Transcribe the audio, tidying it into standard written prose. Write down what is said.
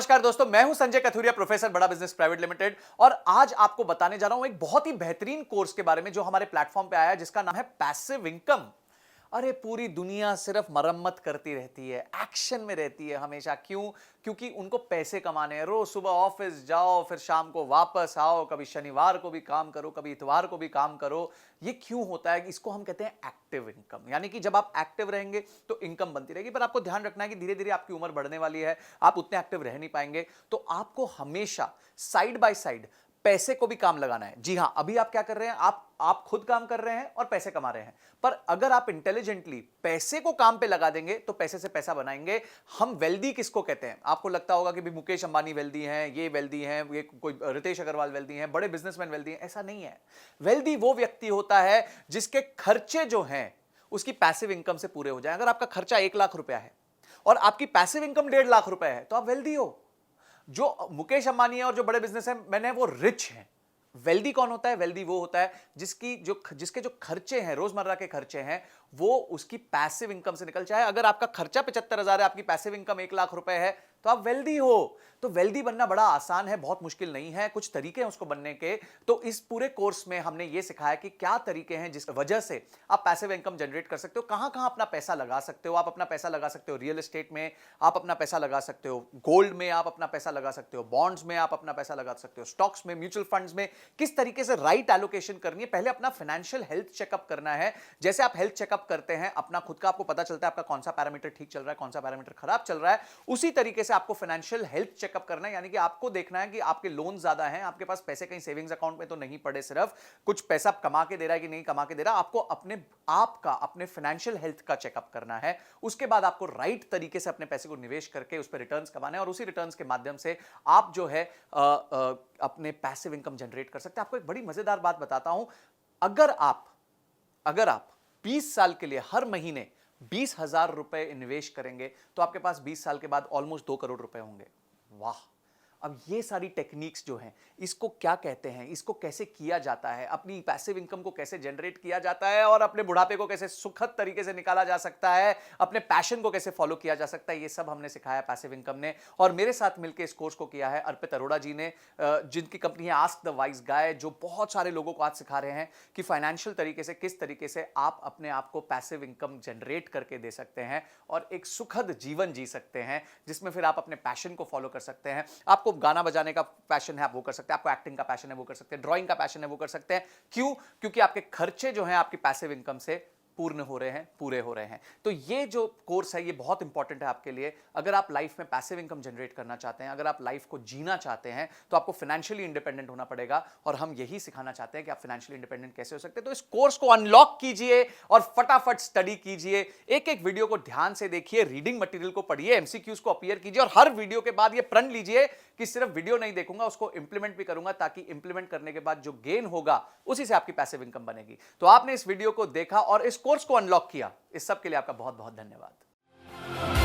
नमस्कार दोस्तों, मैं हूं संजय कथुरिया, प्रोफेसर बड़ा बिजनेस प्राइवेट लिमिटेड। और आज आपको बताने जा रहा हूं एक बहुत ही बेहतरीन कोर्स के बारे में जो हमारे प्लेटफॉर्म पे आया है, जिसका नाम है पैसिव इनकम। अरे पूरी दुनिया सिर्फ मरम्मत करती रहती है, एक्शन में रहती है हमेशा। क्यों? क्योंकि उनको पैसे कमाने हैं। रोज सुबह ऑफिस जाओ, फिर शाम को वापस आओ, कभी शनिवार को भी काम करो, कभी इतवार को भी काम करो। ये क्यों होता है? इसको हम कहते हैं एक्टिव इनकम। यानी कि जब आप एक्टिव रहेंगे तो इनकम बनती रहेगी। पर आपको ध्यान रखना है कि धीरे धीरे आपकी उम्र बढ़ने वाली है, आप उतने एक्टिव रह नहीं पाएंगे। तो आपको हमेशा साइड बाय साइड पैसे को भी काम लगाना है। जी हां, अभी आप क्या कर रहे हैं? आप खुद काम कर रहे हैं और पैसे कमा रहे हैं। पर अगर आप इंटेलिजेंटली पैसे को काम पे लगा देंगे तो पैसे से पैसा बनाएंगे। हम वेल्दी किसको कहते हैं? आपको लगता होगा कि भी मुकेश अंबानी वेल्दी हैं, ये वेल्दी हैं, ये कोई रितेश अग्रवाल वेल्दी हैं, बड़े बिजनेसमैन वेल्दी हैं। ऐसा नहीं है। वेल्दी वो व्यक्ति होता है जिसके खर्चे जो हैं उसकी पैसिव इनकम से पूरे हो जाए। अगर आपका खर्चा 1 लाख रुपया है और आपकी पैसिव इनकम 1.5 लाख रुपए है तो आप वेल्दी हो। जो मुकेश अंबानी है और जो बड़े बिजनेसमैन है वो रिच हैं। वेल्दी कौन होता है? वेल्दी वो होता है जिसके जो खर्चे हैं, रोजमर्रा के खर्चे हैं, वो उसकी पैसिव इनकम से निकल जाए। अगर आपका खर्चा 75,000 है, आपकी पैसिव इनकम 1 लाख रुपए है, तो आप वेल्दी हो। तो वेल्दी बनना बड़ा आसान है, बहुत मुश्किल नहीं है। कुछ तरीके हैं उसको बनने के। तो इस पूरे कोर्स में हमने ये सिखाया कि क्या तरीके हैं जिस वजह से आप पैसिव इनकम जनरेट कर सकते हो, कहां कहां अपना पैसा लगा सकते हो। आप अपना पैसा लगा सकते हो रियल एस्टेट में, आप अपना पैसा लगा सकते हो गोल्ड में, आप अपना पैसा लगा सकते हो बॉन्ड्स में, आप अपना पैसा लगा सकते हो स्टॉक्स में, म्यूचुअल फंड्स में। किस तरीके से राइट एलोकेशन करनी है, पहले अपना फाइनेंशियल हेल्थ चेकअप करना है। जैसे आप हेल्थ चेकअप करते हैं अपना खुद का, आपको पता चलता है आपका कौन सा पैरामीटर ठीक चल रहा है, कौन सा पैरामीटर खराब चल रहा है। उसी तरीके से आपको फाइनेंशियल हेल्थ चेकअप करना है। यानी कि आपको देखना है कि आपके लोन ज्यादा हैं, आपके पास पैसे कहीं सेविंग्स अकाउंट में तो नहीं पड़े, सिर्फ कुछ पैसा कमा के दे रहा है कि नहीं कमा के दे रहा। आपको अपने फाइनेंशियल हेल्थ का चेकअप करना है। उसके बाद आपको राइट तरीके से अपने पैसे को निवेश करके उस पर रिटर्न्स कमाना है और उसी रिटर्न्स के माध्यम से आप जो है अपने पैसिव इनकम जनरेट कर सकते हैं। आपको एक बड़ी मजेदार बात बताता हूं। अगर आप 20 साल के लिए हर महीने 20,000 रुपए निवेश करेंगे तो आपके पास 20 साल के बाद ऑलमोस्ट 2 करोड़ रुपए होंगे। वाह! अब ये सारी टेक्निक्स जो हैं, इसको क्या कहते हैं, इसको कैसे किया जाता है, अपनी पैसिव इनकम को कैसे जनरेट किया जाता है और अपने बुढ़ापे को कैसे सुखद तरीके से निकाला जा सकता है, अपने पैशन को कैसे फॉलो किया जा सकता है, ये सब हमने सिखाया पैसिव इनकम ने। और मेरे साथ मिलकर इस कोर्स को किया है अर्पित अरोड़ा जी ने, जिनकी कंपनी है आस्क द वाइज गाय, जो बहुत सारे लोगों को आज सिखा रहे हैं कि फाइनेंशियल तरीके से किस तरीके से आप अपने आप को पैसिव इनकम जनरेट करके दे सकते हैं और एक सुखद जीवन जी सकते हैं, जिसमें फिर आप अपने पैशन को फॉलो कर सकते हैं। आपको गाना बजाने का पैशन है, आप वो कर सकते हैं। आपको एक्टिंग का पैशन है, वो कर सकते हैं। ड्राइंग का पैशन है, वो कर सकते हैं। क्यों? क्योंकि आपके खर्चे जो हैं आपकी पैसिव इनकम से पूर्ण हो रहे हैं, पूरे हो रहे हैं। तो ये जो कोर्स है ये बहुत इंपॉर्टेंट है आपके लिए। अगर आप लाइफ में पैसिव इनकम जनरेट करना चाहते हैं, अगर आप लाइफ को जीना चाहते हैं, तो आपको फाइनेंशियली इंडिपेंडेंट होना पड़ेगा। और हम यही सिखाना चाहते हैं कि आप फाइनेंशियली इंडिपेंडेंट कैसे हो सकते हैं। तो इस कोर्स को अनलॉक कीजिए और फटाफट स्टडी कीजिए। एक एक वीडियो को ध्यान से देखिए, रीडिंग मटेरियल को पढ़िए, एमसीक्यूज को अपीयर कीजिए और हर वीडियो के बाद ये प्रण लीजिए कि सिर्फ वीडियो नहीं देखूंगा, उसको इंप्लीमेंट भी करूंगा, ताकि इंप्लीमेंट करने के बाद जो गेन होगा उसी से आपकी पैसिव इनकम बनेगी। तो आपने इस वीडियो को देखा और इस कोर्स को अनलॉक किया, इस सब के लिए आपका बहुत बहुत धन्यवाद।